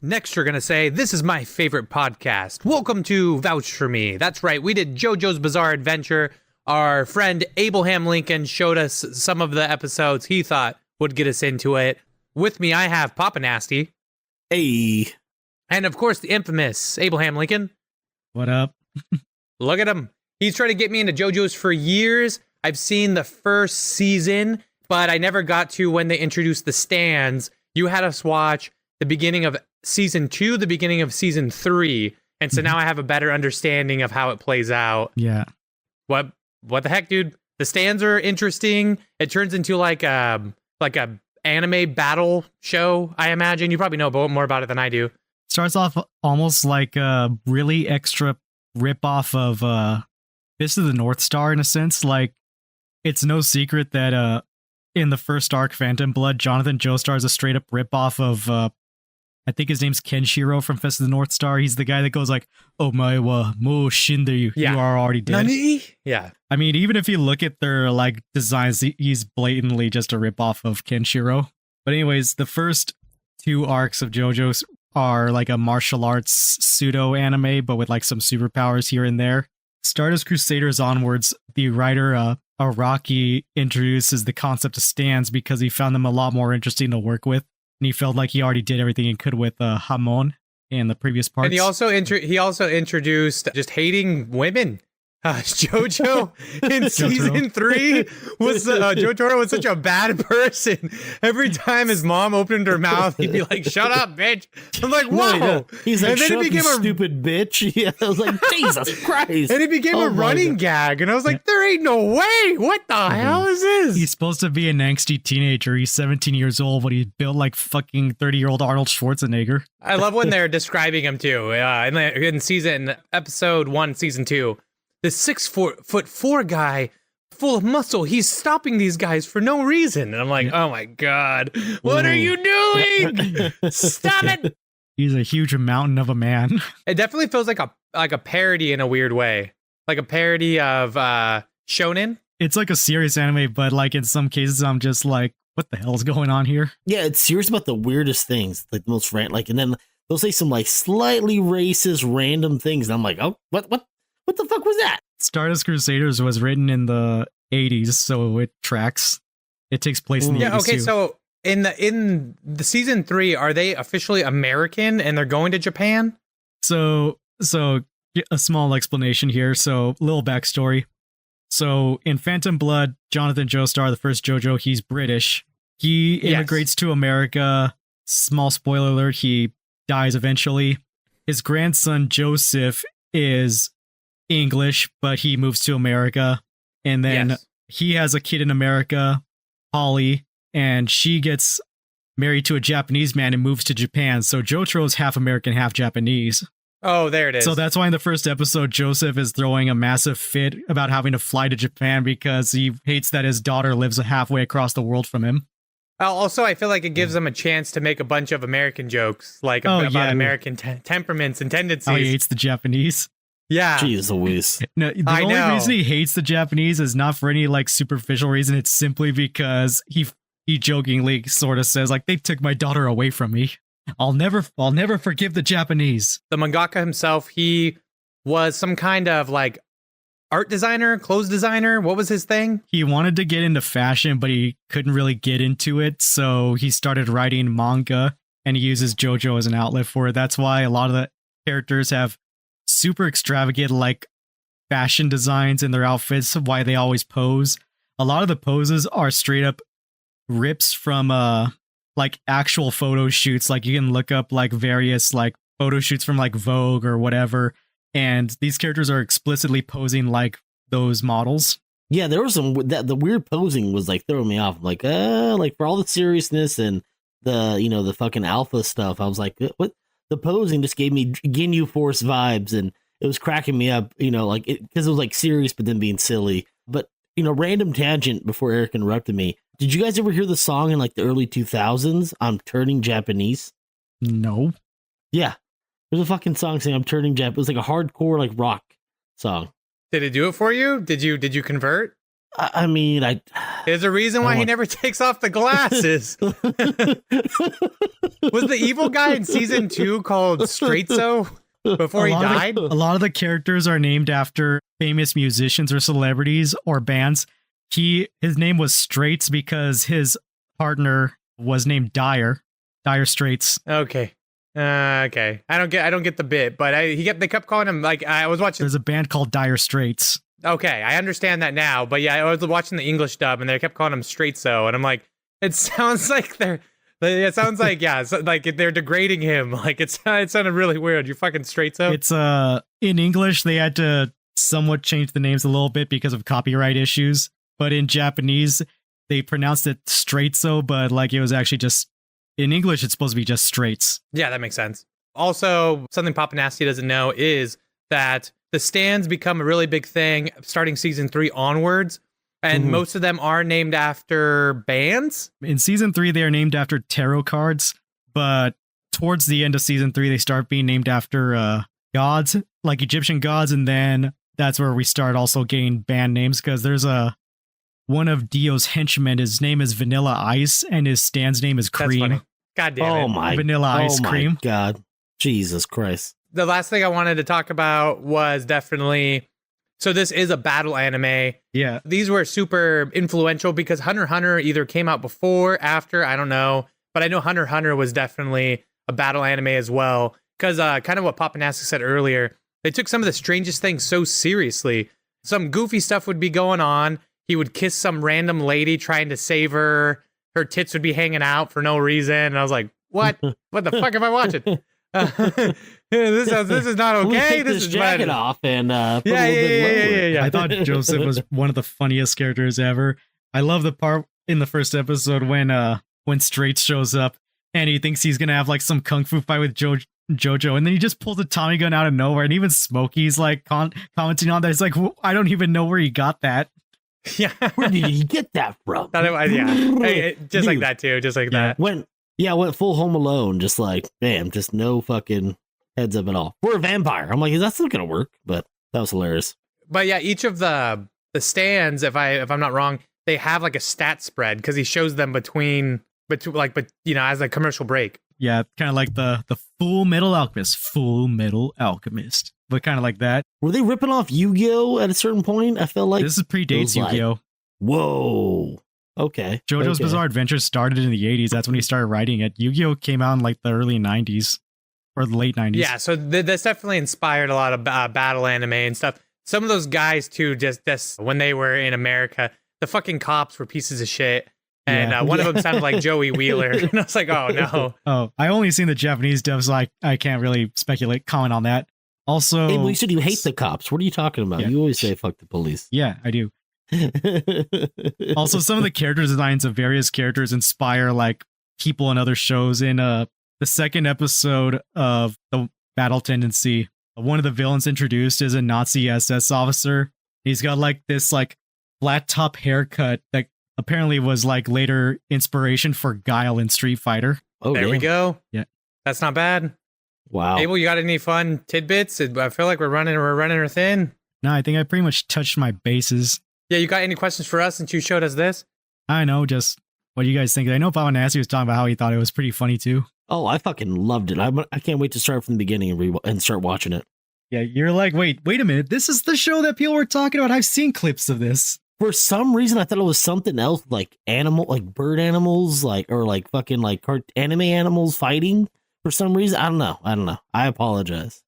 Next, you're going to say, this is my favorite podcast. Welcome to Vouch for Me. That's right. We did JoJo's Bizarre Adventure. Our friend Abelhalm Lincoln showed us some of the episodes he thought would get us into it. With me, I have Papa Nasty. Hey. And of course, the infamous Abelhalm Lincoln. What up? Look at him. He's tried to get me into JoJo's for years. I've seen the first season, but I never got to when they introduced the stands. You had us watch the beginning of season 2, the beginning of season 3. And so now I have a better understanding of how it plays out. Yeah. What the heck, dude? The stands are interesting. It turns into like a anime battle show, I imagine. You probably know more about it than I do. Starts off almost like a really extra ripoff of Fist of the North Star in a sense. Like, it's no secret that in the first arc, Phantom Blood, Jonathan Joestar is a straight up ripoff of I think his name's Kenshiro from Fist of the North Star. He's the guy that goes like, "Oh my wa mo shinderu, you are already dead." Nani? Yeah. I mean, even if you look at their like designs, he's blatantly just a ripoff of Kenshiro. But anyways, the first 2 arcs of JoJo's are like a martial arts pseudo anime, but with like some superpowers here and there. Stardust Crusaders onwards, the writer Araki introduces the concept of stands because he found them a lot more interesting to work with. And he felt like he already did everything he could with Hamon in the previous parts. And he also introduced just hating women. JoJo in season 3 was JoJo was such a bad person. Every time his mom opened her mouth, he'd be like, "Shut up, bitch!" I'm like, "Whoa!" No. He's like, and then "Shut it up, became you a stupid bitch!" Yeah, I was like, "Jesus Christ!" And it became a running gag, and I was like, "There ain't no way! What the hell is this?" He's supposed to be an angsty teenager. He's 17 years old, but he's built like fucking 30-year-old Arnold Schwarzenegger. I love when they're describing him too. In episode 1, season 2. This 6'4" guy full of muscle, he's stopping these guys for no reason. And I'm like, oh my God, what are you doing? Stop it. He's a huge mountain of a man. It definitely feels like a parody in a weird way. Like a parody of shonen. It's like a serious anime, but like in some cases I'm just like, what the hell is going on here? Yeah, it's serious about the weirdest things, like the most and then they'll say some like slightly racist random things, and I'm like, oh, what the fuck was that? Stardust Crusaders was written in the 80s, so it tracks. It takes place in the 80s okay, too. so in the season 3, are they officially American and they're going to Japan? So a small explanation here. So little backstory. So in Phantom Blood, Jonathan Joestar, the first JoJo, he's British. He immigrates to America. Small spoiler alert, he dies eventually. His grandson Joseph is English, but he moves to America, and then he has a kid in America, Holly, and she gets married to a Japanese man and moves to Japan. So Jotaro's half American, half Japanese. Oh, there it is. So that's why in the first episode, Joseph is throwing a massive fit about having to fly to Japan because he hates that his daughter lives halfway across the world from him. Also, I feel like it gives them a chance to make a bunch of American jokes, like about American temperaments and tendencies. Oh, he hates the Japanese. Yeah. Jeez Louise. No, the only reason he hates the Japanese is not for any like superficial reason. It's simply because he jokingly sort of says like, they took my daughter away from me. I'll never forgive the Japanese. The mangaka himself, he was some kind of like art designer, clothes designer. What was his thing? He wanted to get into fashion, but he couldn't really get into it. So he started writing manga, and he uses JoJo as an outlet for it. That's why a lot of the characters have super extravagant like fashion designs in their outfits, why they always pose. A lot of the poses are straight up rips from like actual photo shoots. Like you can look up like various like photo shoots from like Vogue or whatever, and these characters are explicitly posing like those models. Yeah, there was the weird posing was like throwing me off. Like for all the seriousness and the fucking alpha stuff, I was like, what? The posing just gave me Ginyu Force vibes, and it was cracking me up, like because it was like serious, but then being silly. But, random tangent before Eric interrupted me. Did you guys ever hear the song in like the early 2000s, I'm Turning Japanese? No. Yeah. There's a fucking song saying I'm turning Japanese. It was like a hardcore, like rock song. Did it do it for you? Did you convert? I mean, There's a reason why he never takes off the glasses. Was the evil guy in season 2 called Straitso before he died? A lot of the characters are named after famous musicians or celebrities or bands. His name was Straits because his partner was named Dire Straits. Okay. Okay. I don't get the bit, but they kept calling him, like, I was watching. There's a band called Dire Straits. Okay, I understand that now, but yeah, I was watching the English dub and they kept calling him Straitso, and I'm like, it sounds like like they're degrading him. Like it sounded really weird. You fucking Straitso. It's in English they had to somewhat change the names a little bit because of copyright issues, but in Japanese they pronounced it Straitso, but like it was actually just in English it's supposed to be just Straits. Yeah, that makes sense. Also, something Papa Nasty doesn't know is that the stands become a really big thing starting season 3 onwards, and most of them are named after bands. In season 3, they are named after tarot cards, but towards the end of season 3, they start being named after gods, like Egyptian gods, and then that's where we start also getting band names, because there's one of Dio's henchmen, his name is Vanilla Ice, and his stand's name is Cream. That's funny. God damn it. Vanilla Ice Cream. My God. Jesus Christ. The last thing I wanted to talk about was definitely, so this is a battle anime. Yeah. These were super influential because Hunter x Hunter either came out before, after, I don't know. But I know Hunter x Hunter was definitely a battle anime as well. Because kind of what Papa Nasty said earlier, they took some of the strangest things so seriously. Some goofy stuff would be going on. He would kiss some random lady trying to save her. Her tits would be hanging out for no reason. And I was like, what? What the fuck am I watching? This is not okay. This is jacket off and put a little bit lower. I thought Joseph was one of the funniest characters ever. I love the part in the first episode when Straits shows up and he thinks he's gonna have like some kung fu fight with JoJo, and then he just pulls a Tommy gun out of nowhere, and even Smokey's like commenting on that. It's like, I don't even know where he got that. Yeah, where did he get that from? Just like that too, just like that. Went full Home Alone, just like, bam, just no fucking heads up at all. We're a vampire. I'm like, that's not gonna work, but that was hilarious. But yeah, each of the stands, if I'm not wrong, they have like a stat spread because he shows them between as a commercial break. Yeah, kind of like the Full Metal Alchemist, but kind of like that. Were they ripping off Yu-Gi-Oh at a certain point? I felt like this predates Yu-Gi-Oh. Like, whoa. Okay. JoJo's Bizarre Adventure started in the 80s. That's when he started writing it. Yu-Gi-Oh came out in like the early 90s or the late 90s. Yeah, so that's definitely inspired a lot of battle anime and stuff. Some of those guys too, just when they were in America, the fucking cops were pieces of shit. And one of them sounded like Joey Wheeler. And I was like, oh no. Oh, I only seen the Japanese dub, so I can't really comment on that. Also, hey, well, you said you hate the cops. What are you talking about? Yeah. You always say fuck the police. Yeah, I do. Also, some of the character designs of various characters inspire like people in other shows. In the second episode of the Battle Tendency, one of the villains introduced is a Nazi SS officer. He's got like this like flat top haircut that apparently was like later inspiration for Guile in Street Fighter. Oh, there we go. Yeah, that's not bad. Wow. Abel, you got any fun tidbits? I feel like we're running her thin. No, I think I pretty much touched my bases. Yeah, you got any questions for us since you showed us this? I know, just what do you guys think? I know Papa Nasty was talking about how he thought it was pretty funny too. Oh, I fucking loved it. I can't wait to start from the beginning and start watching it. Yeah, you're like, wait a minute. This is the show that people were talking about. I've seen clips of this. For some reason, I thought it was something else, like bird animals, or fucking anime animals fighting. For some reason, I don't know. I apologize.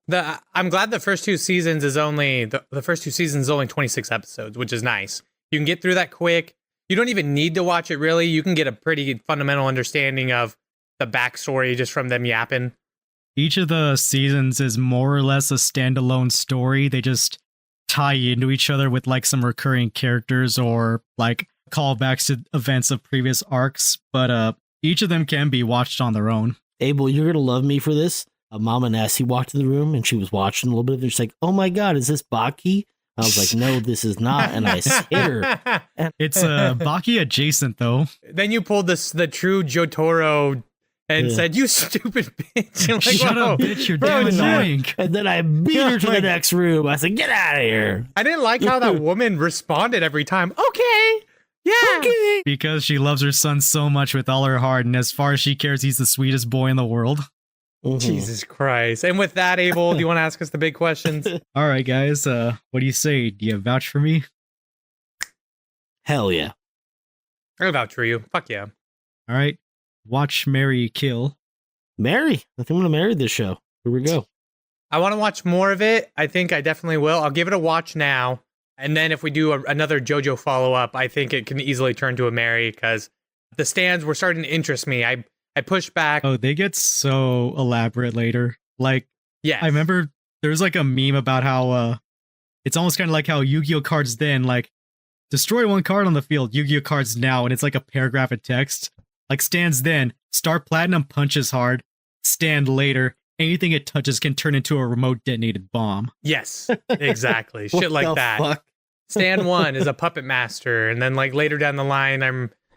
I'm glad the first two seasons is only the first two seasons is only 26 episodes, which is nice. You can get through that quick. You don't even need to watch it really. You can get a pretty fundamental understanding of the backstory just from them yapping. Each of the seasons is more or less a standalone story. They just tie into each other with like some recurring characters or like callbacks to events of previous arcs, but each of them can be watched on their own. Abel, you're gonna love me for this. Mama Nasty walked in the room and she was watching a little bit of it. She's like, "Oh my god, is this Baki?" I was like, "No, this is not," and I hit her. It's Baki adjacent though. Then you pulled the true Jotaro and said, "You stupid bitch!" Like, shut up, bitch! You're damn annoying. And then I beat her to the next room. I said, "Get out of here!" I didn't like how that woman responded every time. Okay. Yeah. Okay. because she loves her son so much with all her heart, and as far as she cares, he's the sweetest boy in the world. Mhm. Jesus Christ. And with that, Abel, do you want to ask us the big questions? All right, guys. What do you say? Do you vouch for me? Hell yeah. I'll vouch for you. Fuck yeah. All right. Watch, marry, kill. Marry. I think I'm gonna marry this show. Here we go. I want to watch more of it. I think I definitely will. I'll give it a watch now. And then if we do another JoJo follow-up, I think it can easily turn to a marry because the stands were starting to interest me. I pushed back. Oh, they get so elaborate later. Like, Yes. I remember there was like a meme about how it's almost kind of like how Yu-Gi-Oh cards then, like, destroy one card on the field, Yu-Gi-Oh cards now, and it's like a paragraph of text. Like, stands then, Star Platinum punches hard, stand later, anything it touches can turn into a remote detonated bomb. Yes, exactly. What Shit like the that. fuck? Stand 1 is a puppet master, and then like later down the line,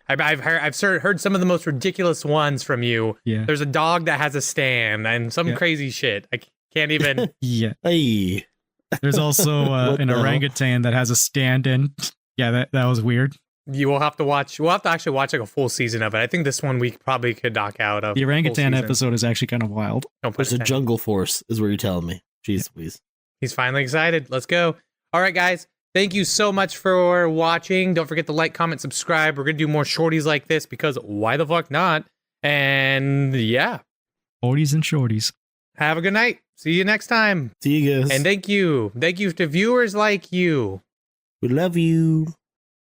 I've heard some of the most ridiculous ones from you. Yeah. There's a dog that has a stand and some Yeah. crazy shit. I can't even. Yeah. Hey. There's also What an the hell? orangutan that has a stand in. Yeah, that was weird. You will have to watch. We'll have to actually watch like a full season of it. I think this one we probably could knock out of The orangutan episode is actually kind of wild. Don't put There's a jungle force, is what you're telling me. Jeez, please. He's finally excited. Let's go. All right, guys. Thank you so much for watching. Don't forget to like, comment, subscribe. We're going to do more shorties like this because why the fuck not? And yeah, 40s and shorties. have a good night. See you next time. See you guys. And thank you. Thank you to viewers like you. We love you.